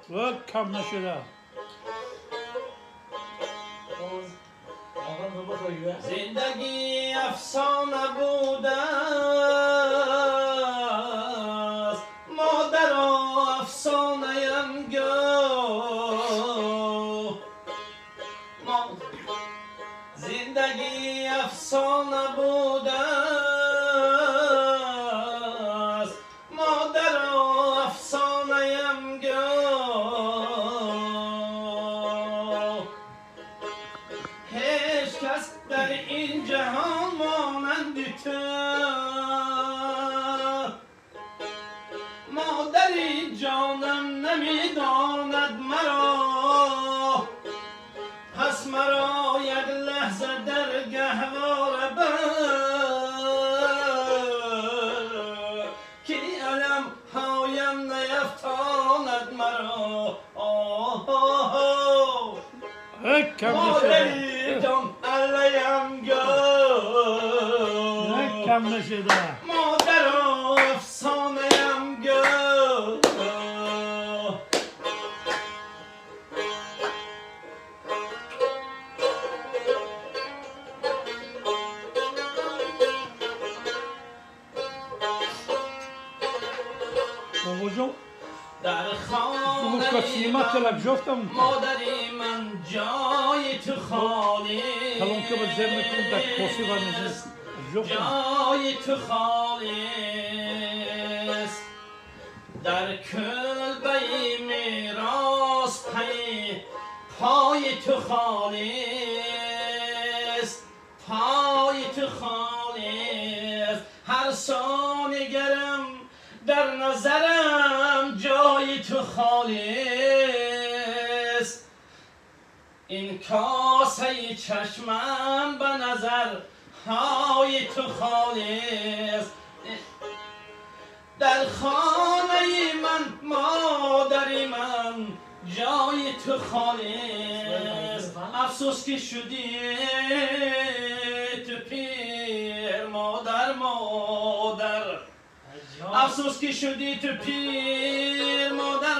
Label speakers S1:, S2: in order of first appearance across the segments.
S1: و کم نشده
S2: زندگی افسانه بوده است مادر افسانه ام گو زندگی افسانه بوده است مادر افسانه ام گو هیچ کس در این جهان مانند تو مادری جانم نمیداند مرا پس مرا یک لحظه در گهواره بر که علم هایم نیفتاند مرا مادری جان علیم گو
S1: کم نشده
S2: مادر افسانه ام گو
S1: بابا جون
S2: در خانه مادری من جای تو خالی جای تو خالی است در کلبه میراث پای تو خالی است پای تو خالی است هر ثانیه‌گرم در نظرم جای تو خالی است این کاسه چشمم به نظر های تو خالی است در خانه من مادری من جای تو خالی است افسوس که شدی تو پیر مادر افسوس که شدی تو پیر مادر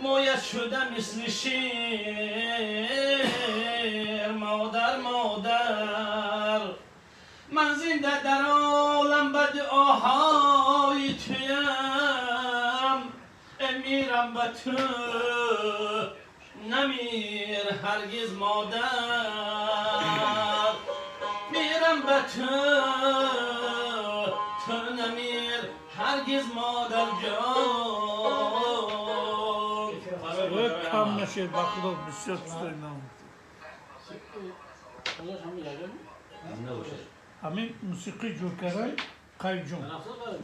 S2: مویت شده مثل شیر مادر من زنده در عالم به دعاهای تویم میرم به تو نمیر هرگز مادر میرم به تو نمیر هرگز مادر جان
S1: کم نشد با خدا بسیار دوست داریم همین موسیقی جور کردن قایب جون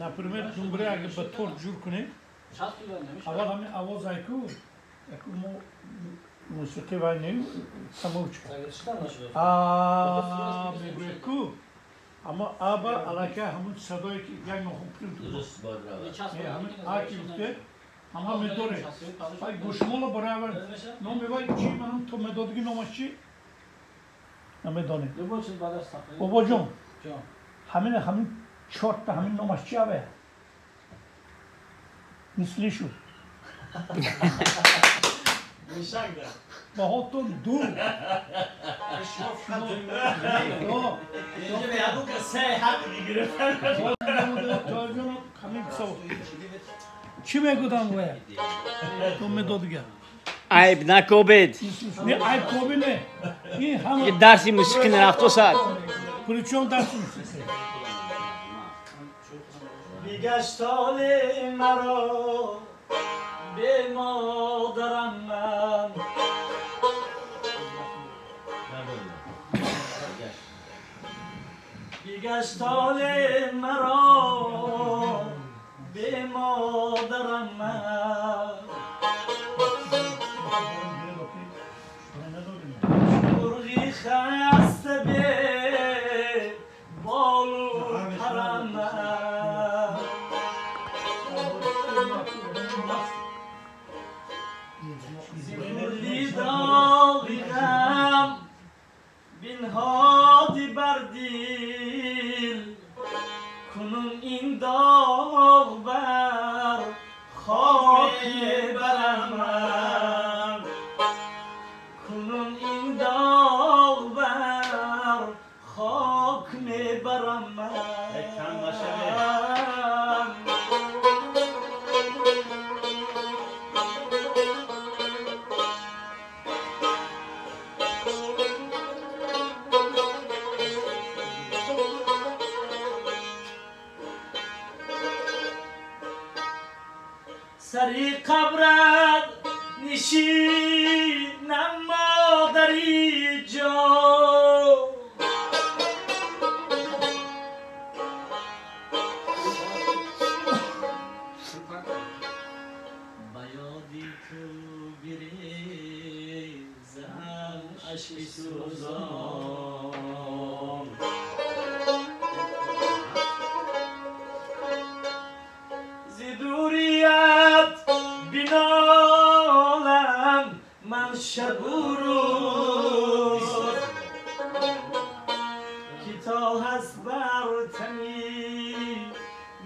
S1: نپرمیر دنبره اگه به طور جور کنه اول همین آواز ایکو مو موسیقی وای نیم سموچ میگوی کو اما آبا علاقه همون صدایی که یک نخون کنیم همین آکی بکته اما میداره گوشمالا برای نامی وای چی منم تو میدادگی نامش چی؟ نمیدانه بابا جون همین چارت همین نامش چی آبه؟ مثلی شد با تو دو چی میگودم باید؟ تو میدادگه
S3: عیب نکوبید
S1: نه عیب کوبی نه
S3: یه درسی موسیقی نرفت ساعت
S1: پریچون درسی موسیقی
S2: بیگشت حال مرا به مادرم من بیگشت حال مرا به مادرم من مرغی خسته به بالو پرم من زیبولی داغیدم بنهادی بر دیل کنون این داغ بر میبرم کنون این داغ بر خاک میبرم من سری قبرت نشینم مادری جا بیادی تو بریزم عشق سوزان زدوریت بینالم من شب و روز که تا هست بر تنی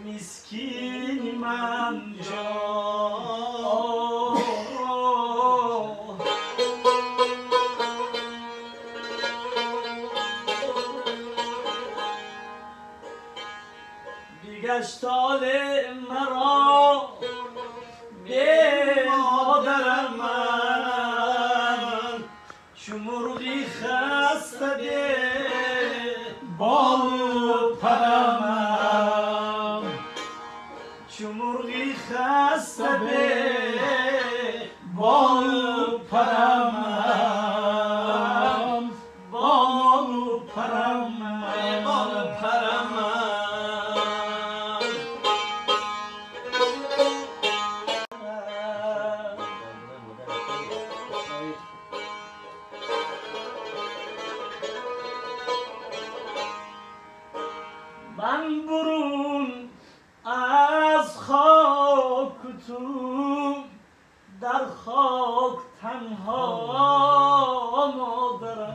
S2: مسکین من جا بیگشت حال مرا به مادرم من چو مرغی خسته به بال و پرم چو مرغی خسته به بال و پرم بال و پرم بال و پرم من برون از خاک تو در خاک تنها مادرم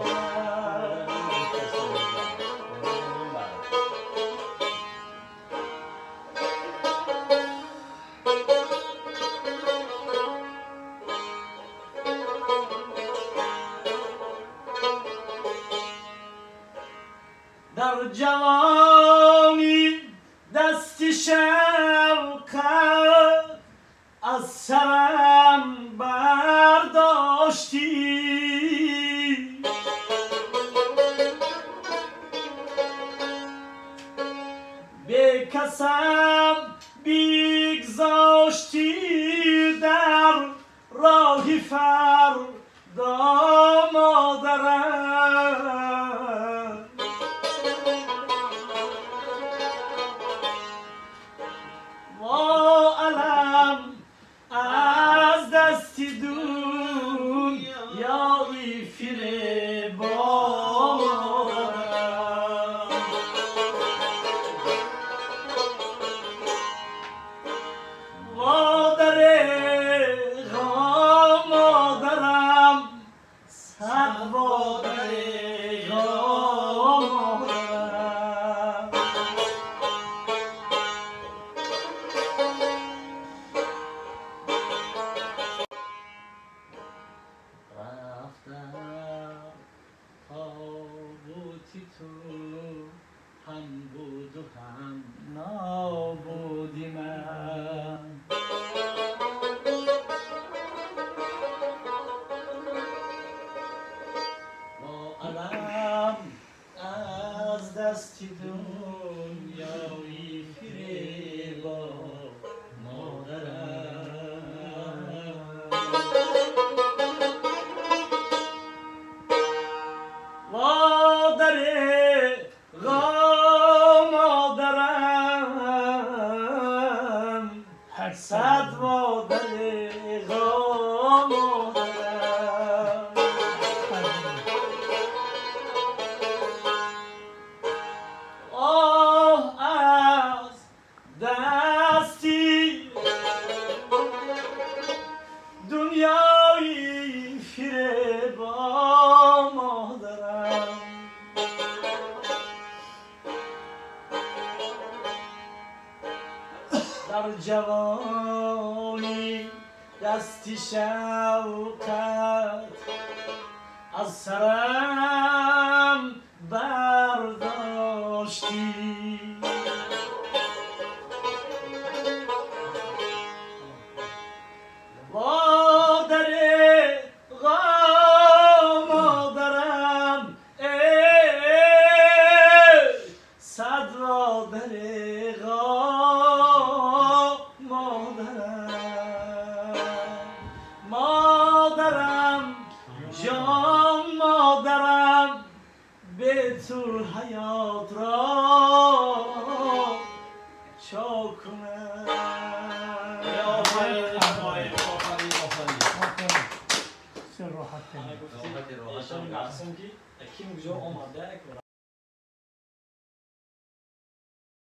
S2: در جوانی دستی شوقت از سرم برداشتی به کسم بیگذاشتی در راهی فردا مادرم وا علم از دستی دنیایی فریبان مادر غم مادرم صد مادر غم مادرم رفتم تابوتی تو هم بود و هم نابودی من با علم از دستی دنیایی فریبا مادرم مادر غم مادرم صد مادر غم مادرم آه از دستی دنیایی فریبا مادرم در جوانی دستی شوقت از سرم برداشتی مادر غم مادرم صد مادر غم مادرم جان مادرم به طور حیات را چاکنم
S1: Sen rahat edin.
S2: Kim güzel olmadı.